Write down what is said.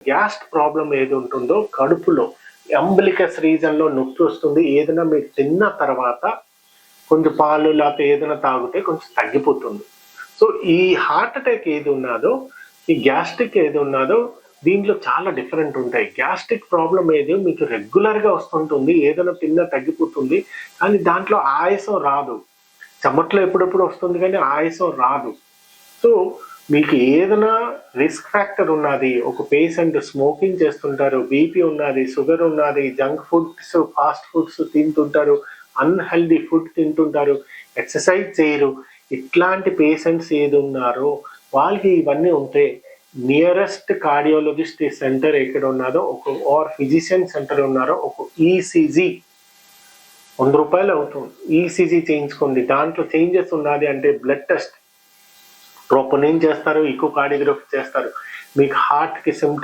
Gas problem ఏది ఉంటుందో కడుపులో అంబిలికస్ రీజన్లో నొప్పి వస్తుంది. ఏదైనా మీరు తిన్న తర్వాత కొంచెం పాలు లేకపోతే ఏదైనా తాగితే కొంచెం తగ్గిపోతుంది. సో ఈ హార్ట్ అటాక్ ఏది ఉన్నదో, ఈ గ్యాస్ట్రిక్ ఏది ఉన్నదో దీంట్లో చాలా డిఫరెంట్ ఉంటాయి. గ్యాస్ట్రిక్ ప్రాబ్లం ఏది మీకు రెగ్యులర్గా వస్తుంటుంది, ఏదైనా తిన్నా తగ్గిపోతుంది, కానీ దాంట్లో ఆయాసం రాదు. చెమట్లో ఎప్పుడెప్పుడు వస్తుంది కానీ ఆయాసం రాదు. సో మీకు ఏదైనా రిస్క్ ఫ్యాక్టర్ ఉన్నది, ఒక పేషెంట్ స్మోకింగ్ చేస్తుంటారు, బీపీ ఉన్నది, షుగర్ ఉన్నది, జంక్ ఫుడ్స్ ఫాస్ట్ ఫుడ్స్ తింటుంటారు, అన్హెల్దీ ఫుడ్ తింటుంటారు, ఎక్సర్సైజ్ చేయరు, ఇట్లాంటి పేషెంట్స్ ఏది ఉన్నారో వాళ్ళకి ఇవన్నీ ఉంటే నియరెస్ట్ కార్డియాలజిస్ట్ సెంటర్ ఎక్కడ ఉన్నదో ఒక ఆర్ ఫిజిషియన్ సెంటర్ ఉన్నారో ఒక ఈసీజీ 100 రూపాయలు అవుతుంది. ఈసీజీ చేయించుకోండి. దాంట్లో చేంజెస్ ఉన్నది అంటే బ్లడ్ టెస్ట్, ట్రోపోనిన్ చేస్తారు, ఈకోకార్డియోగ్రఫీ చేస్తారు. మీకు హార్ట్కి సిమ్టమ్